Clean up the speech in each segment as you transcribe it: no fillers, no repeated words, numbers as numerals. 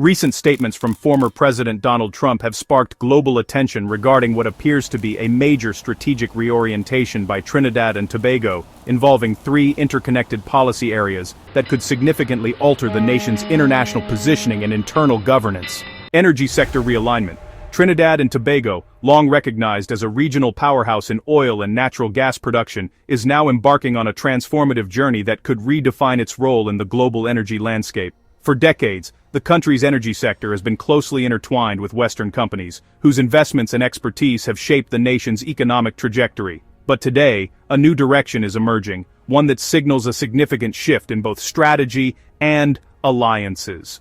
Recent statements from former President Donald Trump have sparked global attention regarding what appears to be a major strategic reorientation by Trinidad and Tobago, involving three interconnected policy areas that could significantly alter the nation's international positioning and internal governance. Energy sector realignment. Trinidad and Tobago, long recognized as a regional powerhouse in oil and natural gas production, is now embarking on a transformative journey that could redefine its role in the global energy landscape. For decades, the country's energy sector has been closely intertwined with Western companies, whose investments and expertise have shaped the nation's economic trajectory. But today, a new direction is emerging, one that signals a significant shift in both strategy and alliances.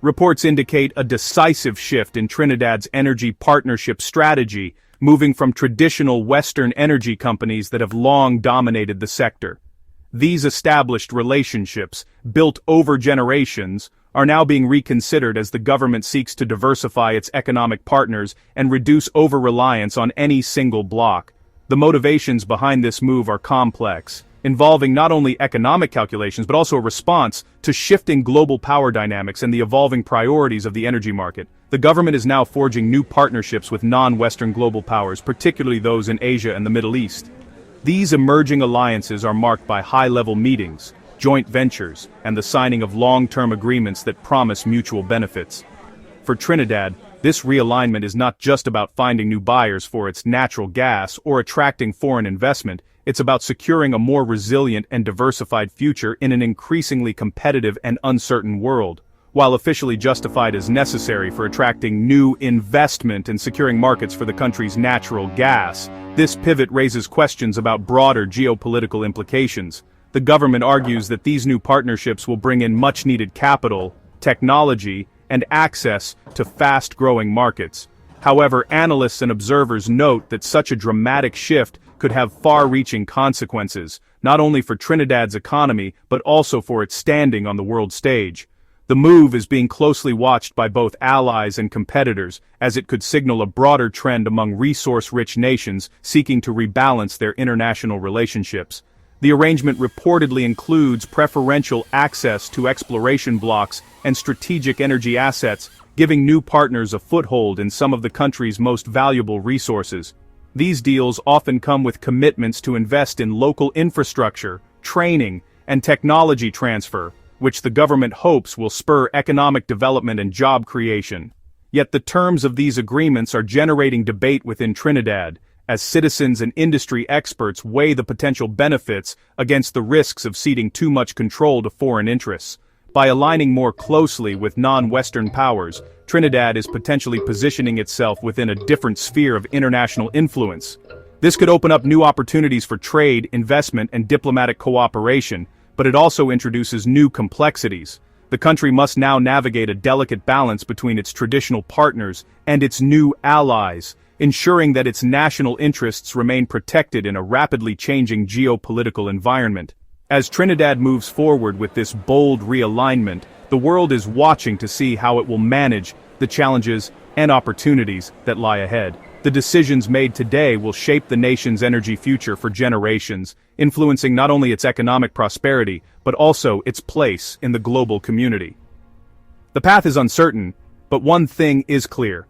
Reports indicate a decisive shift in Trinidad's energy partnership strategy, moving from traditional Western energy companies that have long dominated the sector. These established relationships, built over generations, are now being reconsidered as the government seeks to diversify its economic partners and reduce over-reliance on any single bloc. The motivations behind this move are complex, involving not only economic calculations but also a response to shifting global power dynamics and the evolving priorities of the energy market. The government is now forging new partnerships with non-Western global powers, particularly those in Asia and the Middle East. These emerging alliances are marked by high-level meetings, joint ventures, and the signing of long-term agreements that promise mutual benefits. For Trinidad, this realignment is not just about finding new buyers for its natural gas or attracting foreign investment, it's about securing a more resilient and diversified future in an increasingly competitive and uncertain world. While officially justified as necessary for attracting new investment and securing markets for the country's natural gas, this pivot raises questions about broader geopolitical implications. The government argues that these new partnerships will bring in much-needed capital, technology, and access to fast-growing markets. However, analysts and observers note that such a dramatic shift could have far-reaching consequences, not only for Trinidad's economy but also for its standing on the world stage. The move is being closely watched by both allies and competitors, as it could signal a broader trend among resource-rich nations seeking to rebalance their international relationships. The arrangement reportedly includes preferential access to exploration blocks and strategic energy assets, giving new partners a foothold in some of the country's most valuable resources. These deals often come with commitments to invest in local infrastructure, training, and technology transfer, which the government hopes will spur economic development and job creation. Yet the terms of these agreements are generating debate within Trinidad, as citizens and industry experts weigh the potential benefits against the risks of ceding too much control to foreign interests. By aligning more closely with non-Western powers, Trinidad is potentially positioning itself within a different sphere of international influence. This could open up new opportunities for trade, investment, and diplomatic cooperation, but it also introduces new complexities. The country must now navigate a delicate balance between its traditional partners and its new allies, ensuring that its national interests remain protected in a rapidly changing geopolitical environment. As Trinidad moves forward with this bold realignment, the world is watching to see how it will manage the challenges and opportunities that lie ahead. The decisions made today will shape the nation's energy future for generations, influencing not only its economic prosperity, but also its place in the global community. The path is uncertain, but one thing is clear.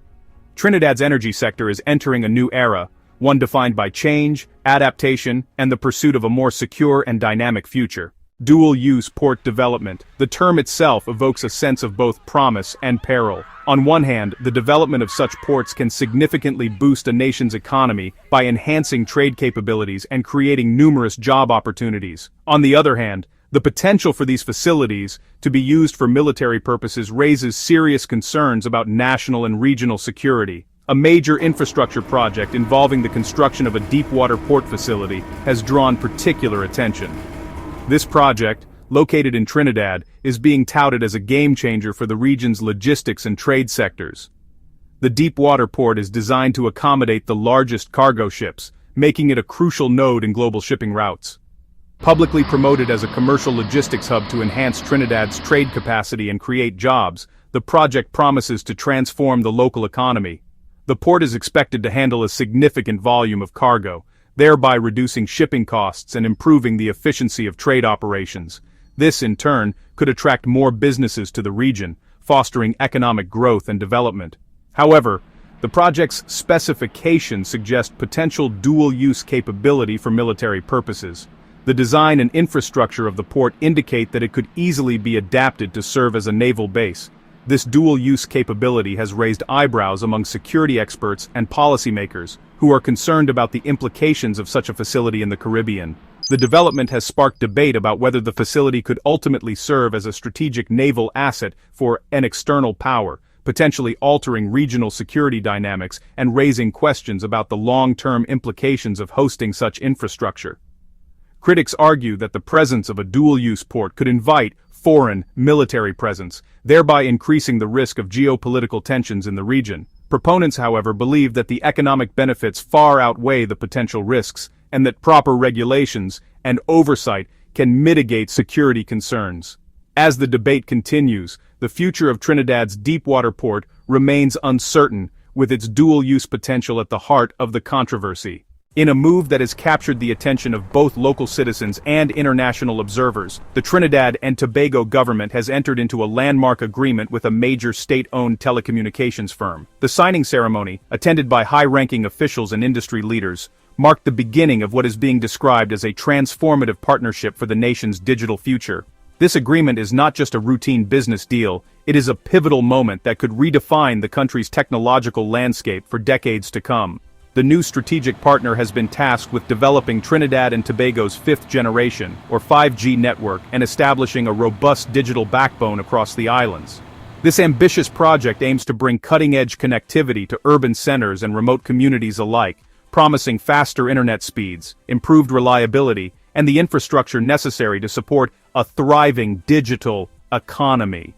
Trinidad's energy sector is entering a new era, one defined by change, adaptation, and the pursuit of a more secure and dynamic future. Dual-use port development. The term itself evokes a sense of both promise and peril. On one hand, the development of such ports can significantly boost a nation's economy by enhancing trade capabilities and creating numerous job opportunities. On the other hand, the potential for these facilities to be used for military purposes raises serious concerns about national and regional security. A major infrastructure project involving the construction of a deep-water port facility has drawn particular attention. This project, located in Trinidad, is being touted as a game-changer for the region's logistics and trade sectors. The deep-water port is designed to accommodate the largest cargo ships, making it a crucial node in global shipping routes. Publicly promoted as a commercial logistics hub to enhance Trinidad's trade capacity and create jobs, the project promises to transform the local economy. The port is expected to handle a significant volume of cargo, thereby reducing shipping costs and improving the efficiency of trade operations. This, in turn, could attract more businesses to the region, fostering economic growth and development. However, the project's specifications suggest potential dual-use capability for military purposes. The design and infrastructure of the port indicate that it could easily be adapted to serve as a naval base. This dual-use capability has raised eyebrows among security experts and policymakers, who are concerned about the implications of such a facility in the Caribbean. The development has sparked debate about whether the facility could ultimately serve as a strategic naval asset for an external power, potentially altering regional security dynamics and raising questions about the long-term implications of hosting such infrastructure. Critics argue that the presence of a dual-use port could invite foreign military presence, thereby increasing the risk of geopolitical tensions in the region. Proponents, however, believe that the economic benefits far outweigh the potential risks, and that proper regulations and oversight can mitigate security concerns. As the debate continues, the future of Trinidad's deepwater port remains uncertain, with its dual-use potential at the heart of the controversy. In a move that has captured the attention of both local citizens and international observers, the Trinidad and Tobago government has entered into a landmark agreement with a major state-owned telecommunications firm. The signing ceremony, attended by high-ranking officials and industry leaders, marked the beginning of what is being described as a transformative partnership for the nation's digital future. This agreement is not just a routine business deal, it is a pivotal moment that could redefine the country's technological landscape for decades to come. The new strategic partner has been tasked with developing Trinidad and Tobago's fifth generation, or 5G network, and establishing a robust digital backbone across the islands. This ambitious project aims to bring cutting-edge connectivity to urban centers and remote communities alike, promising faster internet speeds, improved reliability, and the infrastructure necessary to support a thriving digital economy.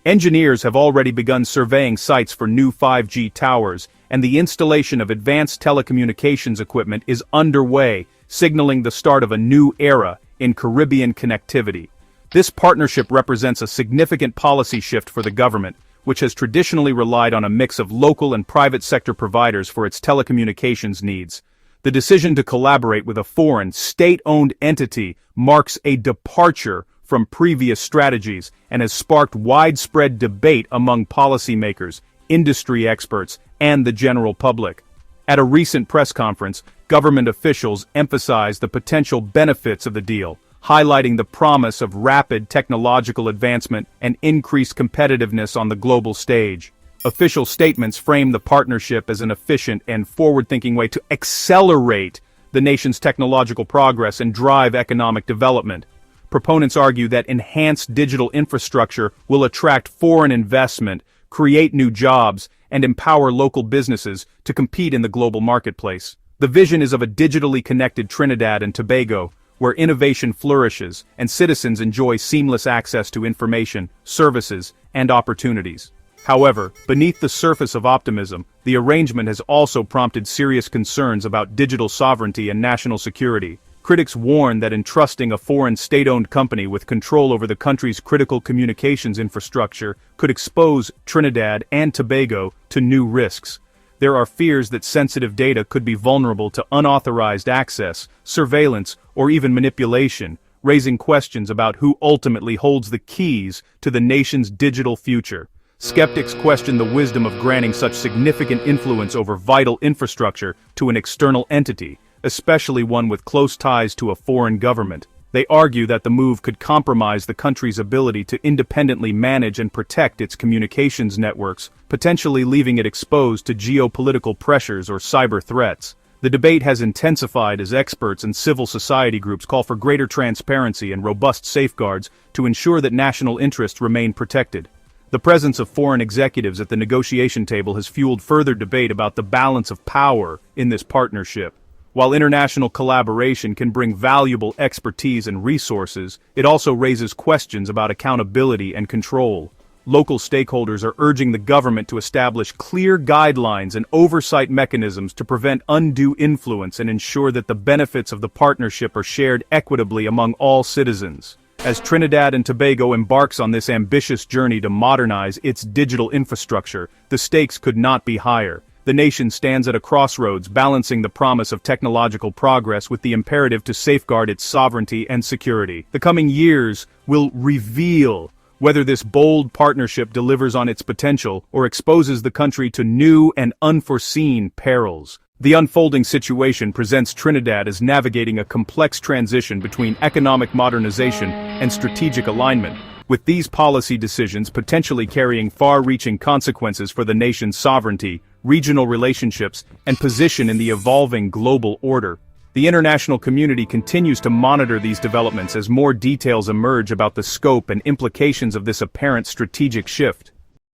Engineers have already begun surveying sites for new 5G towers, and the installation of advanced telecommunications equipment is underway, signaling the start of a new era in Caribbean connectivity. This partnership represents a significant policy shift for the government, which has traditionally relied on a mix of local and private sector providers for its telecommunications needs. The decision to collaborate with a foreign, state-owned entity marks a departure from previous strategies and has sparked widespread debate among policymakers, industry experts, and the general public. At a recent press conference, government officials emphasized the potential benefits of the deal, highlighting the promise of rapid technological advancement and increased competitiveness on the global stage. Official statements frame the partnership as an efficient and forward-thinking way to accelerate the nation's technological progress and drive economic development. Proponents argue that enhanced digital infrastructure will attract foreign investment, create new jobs, and empower local businesses to compete in the global marketplace. The vision is of a digitally connected Trinidad and Tobago, where innovation flourishes and citizens enjoy seamless access to information, services, and opportunities. However, beneath the surface of optimism, the arrangement has also prompted serious concerns about digital sovereignty and national security. Critics warn that entrusting a foreign state-owned company with control over the country's critical communications infrastructure could expose Trinidad and Tobago to new risks. There are fears that sensitive data could be vulnerable to unauthorized access, surveillance, or even manipulation, raising questions about who ultimately holds the keys to the nation's digital future. Skeptics question the wisdom of granting such significant influence over vital infrastructure to an external entity, especially one with close ties to a foreign government. They argue that the move could compromise the country's ability to independently manage and protect its communications networks, potentially leaving it exposed to geopolitical pressures or cyber threats. The debate has intensified as experts and civil society groups call for greater transparency and robust safeguards to ensure that national interests remain protected. The presence of foreign executives at the negotiation table has fueled further debate about the balance of power in this partnership. While international collaboration can bring valuable expertise and resources, it also raises questions about accountability and control. Local stakeholders are urging the government to establish clear guidelines and oversight mechanisms to prevent undue influence and ensure that the benefits of the partnership are shared equitably among all citizens. As Trinidad and Tobago embarks on this ambitious journey to modernize its digital infrastructure, the stakes could not be higher. The nation stands at a crossroads, balancing the promise of technological progress with the imperative to safeguard its sovereignty and security. The coming years will reveal whether this bold partnership delivers on its potential or exposes the country to new and unforeseen perils. The unfolding situation presents Trinidad as navigating a complex transition between economic modernization and strategic alignment, with these policy decisions potentially carrying far-reaching consequences for the nation's sovereignty, regional relationships, and position in the evolving global order. The international community continues to monitor these developments as more details emerge about the scope and implications of this apparent strategic shift.